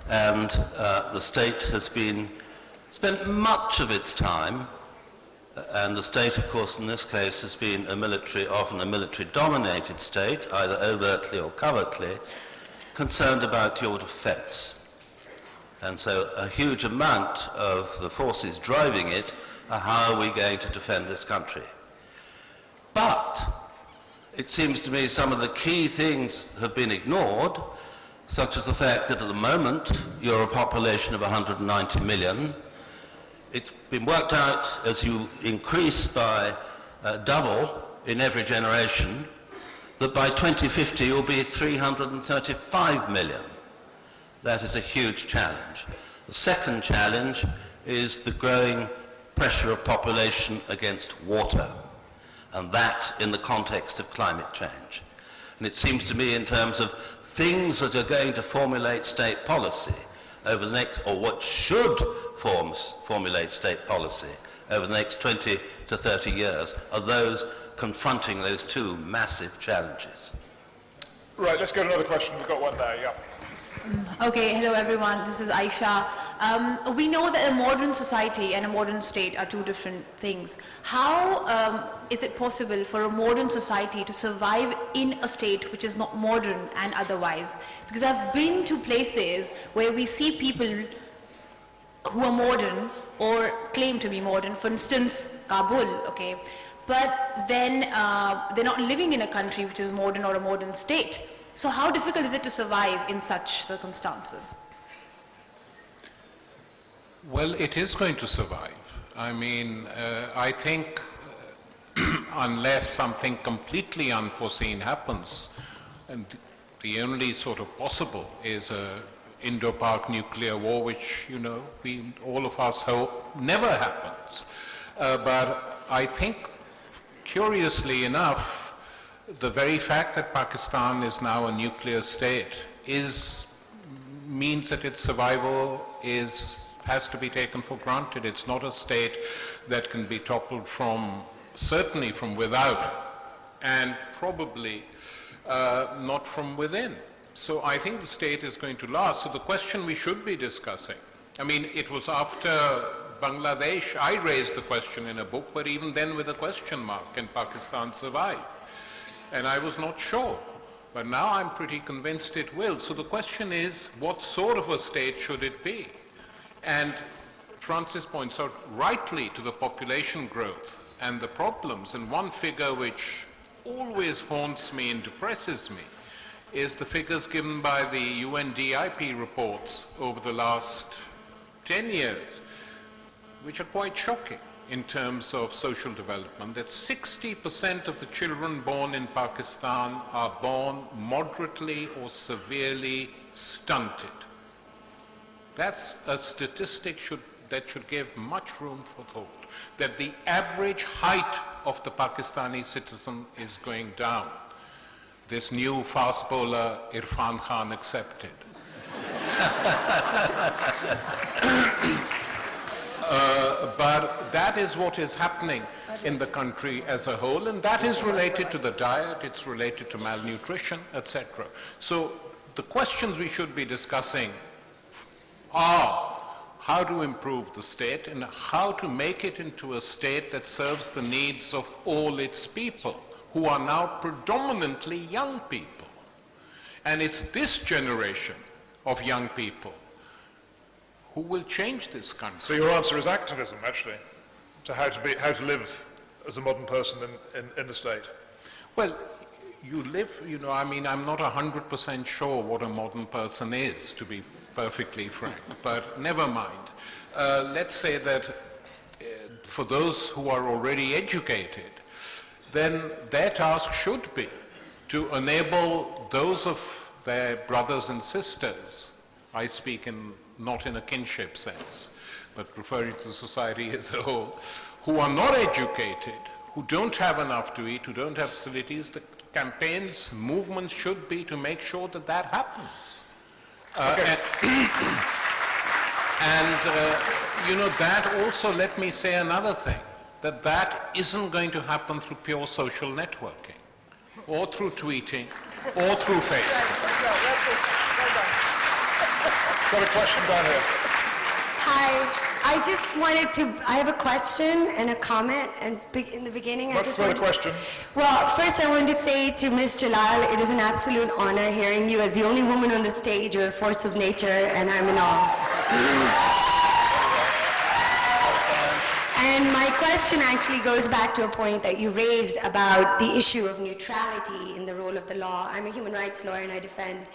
and the state has spent much of its time, and the state, of course, in this case has been often a military-dominated state, either overtly or covertly, concerned about your defence. And so a huge amount of the forces driving it are how are we going to defend this country. But it seems to me some of the key things have been ignored, such as the fact that at the moment you're a population of 190 million. It's been worked out as you increase by double in every generation, that by 2050 you'll be 335 million. That is a huge challenge. The second challenge is the growing pressure of population against water, and that in the context of climate change. And it seems to me, in terms of things that are going to formulate state policy over the next, or what should formulate state policy over the next 20 to 30 years, are those confronting those two massive challenges. Right, let's go to another question. We've got one there, yeah. Okay, hello everyone, this is Ayesha. We know that a modern society and a modern state are two different things. How is it possible for a modern society to survive in a state which is not modern and otherwise? Because I've been to places where we see people who are modern or claim to be modern, for instance, Kabul, okay, but then they're not living in a country which is modern or a modern state. So how difficult is it to survive in such circumstances? Well, it is going to survive. I mean, I think unless something completely unforeseen happens, and the only sort of possible is a Indo-Pak nuclear war, which, you know, all of us hope never happens. But I think, curiously enough, the very fact that Pakistan is now a nuclear state means that its survival has to be taken for granted. It's not a state that can be toppled certainly from without, and probably not from within. So I think the state is going to last. So the question we should be discussing, I mean, it was after Bangladesh, I raised the question in a book, but even then with a question mark, can Pakistan survive? And I was not sure, but now I'm pretty convinced it will. So the question is, what sort of a state should it be? And Francis points out rightly to the population growth and the problems, and one figure which always haunts me and depresses me is the figures given by the UNDIP reports over the last 10 years, which are quite shocking. in terms of social development, that 60% of the children born in Pakistan are born moderately or severely stunted. That's a statistic that should give much room for thought, that the average height of the Pakistani citizen is going down. This new fast bowler, Irfan Khan accepted. But that is what is happening in the country as a whole, and that is related to the diet, it's related to malnutrition, etc. So the questions we should be discussing are how to improve the state and how to make it into a state that serves the needs of all its people, who are now predominantly young people. And it's this generation of young people who will change this country. So your answer is activism, actually, to how to live as a modern person in the state. Well, you live, you know, I mean, I'm not 100% sure what a modern person is, to be perfectly frank, but never mind. Let's say that for those who are already educated, then their task should be to enable those of their brothers and sisters, I speak not in a kinship sense, but referring to society as a whole, who are not educated, who don't have enough to eat, who don't have facilities. The campaigns, movements should be to make sure that that happens. You know, that also, let me say another thing, that isn't going to happen through pure social networking, or through tweeting, or through Facebook. Got a question down here. Hi, I just wanted to, I have a question and a comment, and in the beginning I just wanted a question. Well, first I wanted to say to Ms. Jalal, it is an absolute honor hearing you as the only woman on the stage. You're a force of nature, and I'm in awe. And my question actually goes back to a point that you raised about the issue of neutrality in the role of the law. I'm a human rights lawyer, and I defend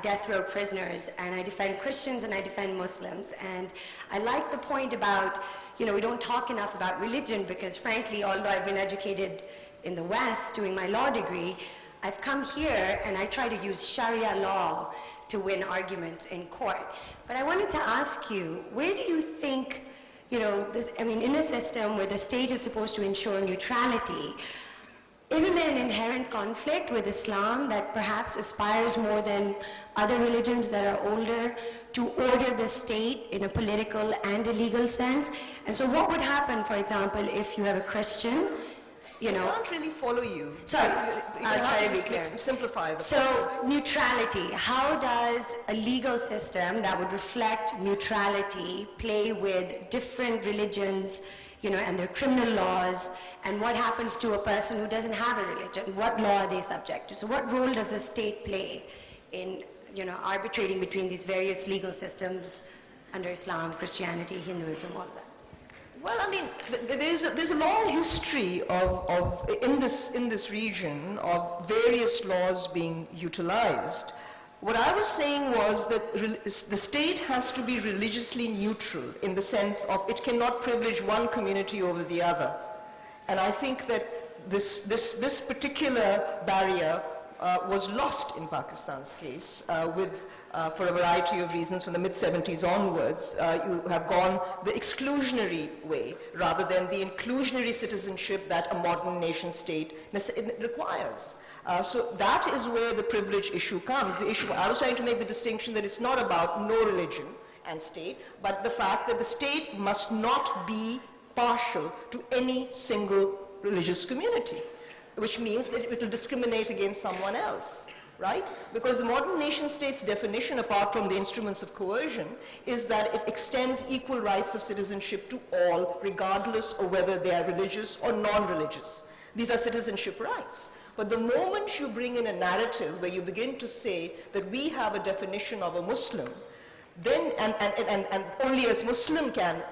death row prisoners, and I defend Christians and I defend Muslims. And I like the point about, you know, we don't talk enough about religion, because frankly, although I've been educated in the West doing my law degree, I've come here and I try to use Sharia law to win arguments in court. But I wanted to ask you, where do you think, you know, in a system where the state is supposed to ensure neutrality, isn't there an inherent conflict with Islam that perhaps aspires more than other religions that are older to order the state in a political and a legal sense? And so what would happen, for example, if you have a Christian, you know... I can't really follow you. Sorry, I'll try to be clear. Simplify the So, neutrality. How does a legal system that would reflect neutrality play with different religions, you know, and their criminal laws, and what happens to a person who doesn't have a religion? What law are they subject to? So what role does the state play in, you know, arbitrating between these various legal systems under Islam, Christianity, Hinduism, all that? Well, I mean, there's a long history in this region of various laws being utilized. What I was saying was that the state has to be religiously neutral in the sense of it cannot privilege one community over the other. And I think that this particular barrier was lost in Pakistan's case for a variety of reasons. From the mid-70s onwards, you have gone the exclusionary way rather than the inclusionary citizenship that a modern nation state requires. So that is where the privilege issue comes. The issue, I was trying to make the distinction that it's not about no religion and state, but the fact that the state must not be partial to any single religious community, which means that it will discriminate against someone else, right? Because the modern nation state's definition, apart from the instruments of coercion, is that it extends equal rights of citizenship to all, regardless of whether they are religious or non-religious. These are citizenship rights. But the moment you bring in a narrative where you begin to say that we have a definition of a Muslim, then, and only as Muslim can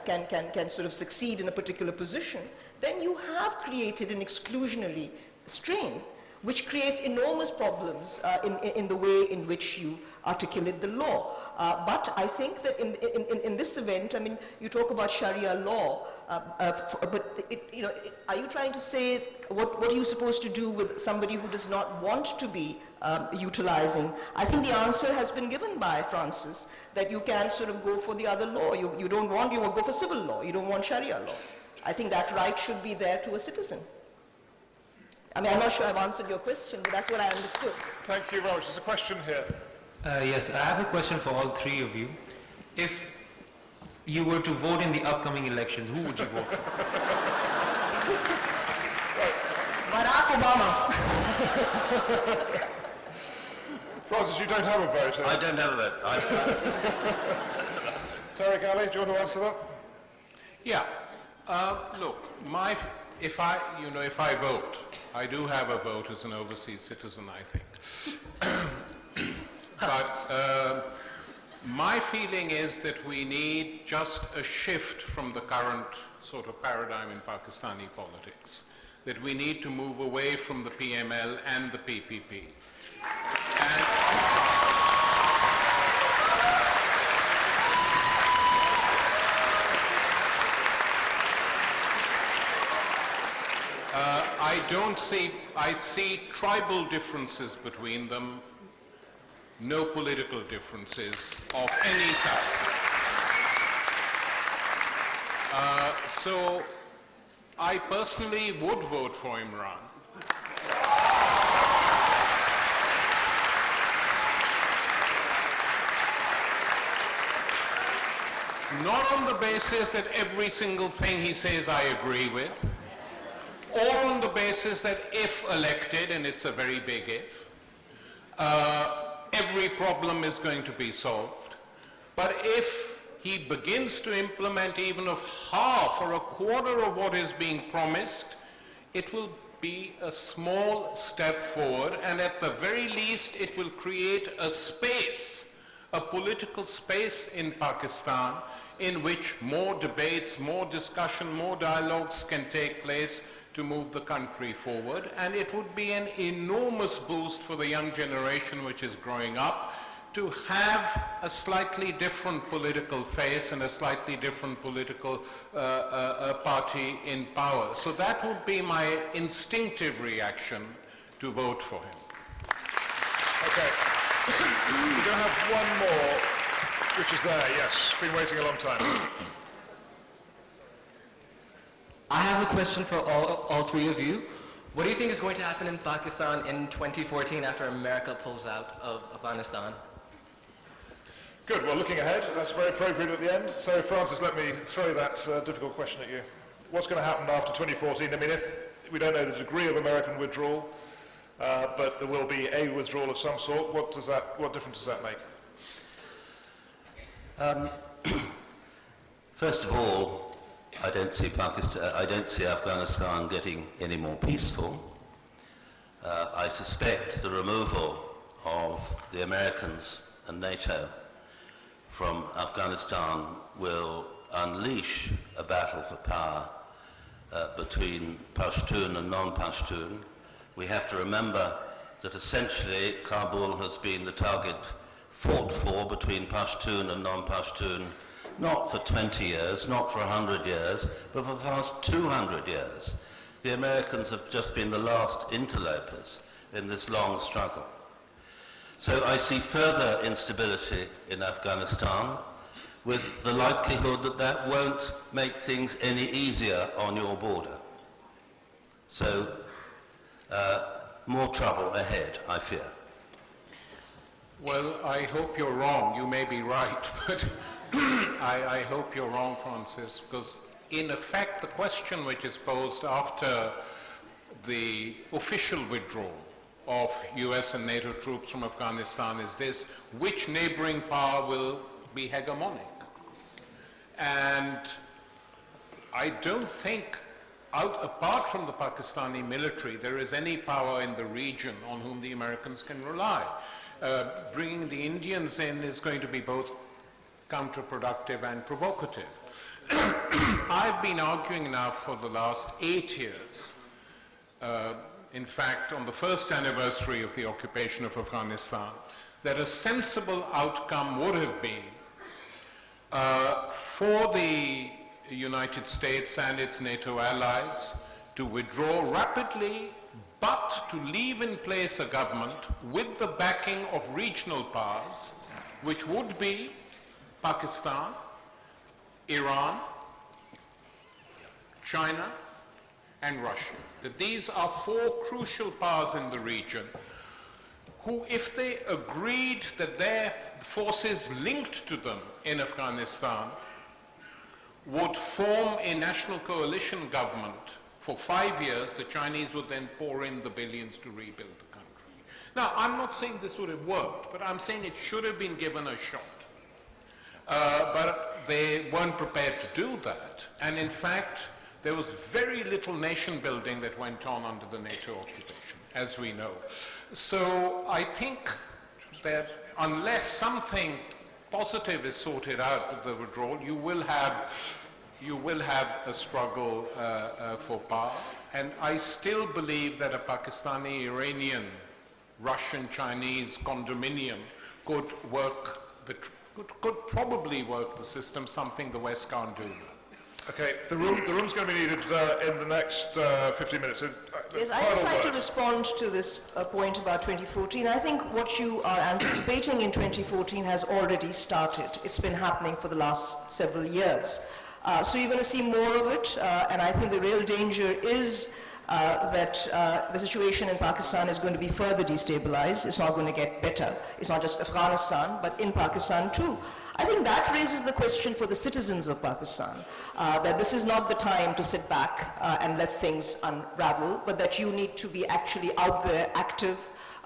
sort of succeed in a particular position, then you have created an exclusionary strain, which creates enormous problems in the way in which you articulate the law. But I think that in this event, I mean, you talk about Sharia law. Are you trying to say what are you supposed to do with somebody who does not want to be utilizing? I think the answer has been given by Francis, that you can sort of go for the other law. You don't want, you will go for civil law. You don't want Sharia law. I think that right should be there to a citizen. I mean, I'm not sure I've answered your question, but that's what I understood. Thank you very much. There's a question here. Yes, I have a question for all three of you. If you were to vote in the upcoming elections, who would you vote for? Barack Obama. Francis, you don't have a vote. I don't have a vote. Tariq Ali, do you want to answer that? Yeah. Look, if I vote, I do have a vote as an overseas citizen, I think. But my feeling is that we need just a shift from the current sort of paradigm in Pakistani politics, that we need to move away from the PML and the PPP. I see tribal differences between them, no political differences of any substance. So I personally would vote for Imran. Not on the basis that every single thing he says I agree with, or on the basis that if elected, and it's a very big if, every problem is going to be solved. But if he begins to implement even of half or a quarter of what is being promised, it will be a small step forward, and at the very least it will create a space, a political space in Pakistan in which more debates, more discussion, more dialogues can take place to move the country forward, and it would be an enormous boost for the young generation which is growing up to have a slightly different political face and a slightly different political party in power. So that would be my instinctive reaction to vote for him. Okay. We're going to have one more, which is there, yes. Been waiting a long time. I have a question for all three of you. What do you think is going to happen in Pakistan in 2014 after America pulls out of Afghanistan? Good. Well, looking ahead, that's very appropriate at the end. So, Francis, let me throw that difficult question at you. What's going to happen after 2014? I mean, if we don't know the degree of American withdrawal, but there will be a withdrawal of some sort, what difference does that make? First of all, I don't see Afghanistan getting any more peaceful. I suspect the removal of the Americans and NATO from Afghanistan will unleash a battle for power between Pashtun and non-Pashtun. We have to remember that essentially Kabul has been the target fought for between Pashtun and non-Pashtun, not for 20 years, not for 100 years, but for the past 200 years. The Americans have just been the last interlopers in this long struggle. So I see further instability in Afghanistan, with the likelihood that that won't make things any easier on your border. So more trouble ahead, I fear. Well, I hope you're wrong. You may be right, but I hope you're wrong, Francis, because in effect the question which is posed after the official withdrawal of US and NATO troops from Afghanistan is this: which neighboring power will be hegemonic? And I don't think, apart from the Pakistani military, there is any power in the region on whom the Americans can rely. Bringing the Indians in is going to be both counterproductive and provocative. I've been arguing now for the last 8 years, in fact on the first anniversary of the occupation of Afghanistan, that a sensible outcome would have been for the United States and its NATO allies to withdraw rapidly, but to leave in place a government with the backing of regional powers, which would be Pakistan, Iran, China, and Russia. That these are four crucial powers in the region who, if they agreed that their forces linked to them in Afghanistan would form a national coalition government for 5 years, the Chinese would then pour in the billions to rebuild the country. Now, I'm not saying this would have worked, but I'm saying it should have been given a shot. But they weren't prepared to do that. And in fact, there was very little nation building that went on under the NATO occupation, as we know. So I think that unless something positive is sorted out with the withdrawal, you will have a struggle for power. And I still believe that a Pakistani, Iranian, Russian, Chinese condominium could probably work the system, something the West can't do. Okay, the room's going to be needed in the next 15 minutes. Yes, I'd just like to respond to this point about 2014. I think what you are anticipating in 2014 has already started. It's been happening for the last several years. So you're going to see more of it, and I think the real danger is that the situation in Pakistan is going to be further destabilized. It's not going to get better. It's not just Afghanistan, but in Pakistan too. I think that raises the question for the citizens of Pakistan, that this is not the time to sit back and let things unravel, but that you need to be actually out there, active,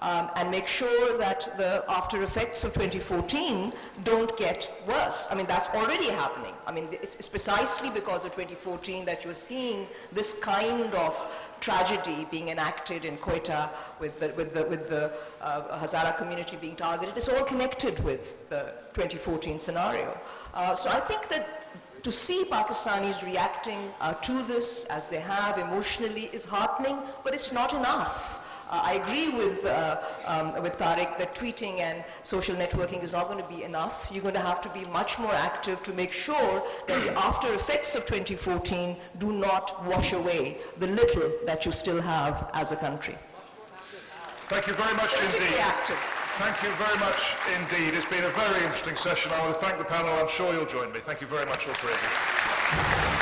and make sure that the after effects of 2014 don't get worse. I mean, that's already happening. I mean, it's precisely because of 2014 that you're seeing this kind of tragedy being enacted in Quetta with the Hazara community being targeted. It's all connected with the 2014 scenario. So I think that to see Pakistanis reacting to this as they have emotionally is heartening, but it's not enough. I agree with Tariq that tweeting and social networking is not going to be enough. You're going to have to be much more active to make sure that the after effects of 2014 do not wash away the little that you still have as a country. Thank you very much indeed. Thank you very much indeed. It's been a very interesting session. I want to thank the panel. I'm sure you'll join me. Thank you very much, all three of you.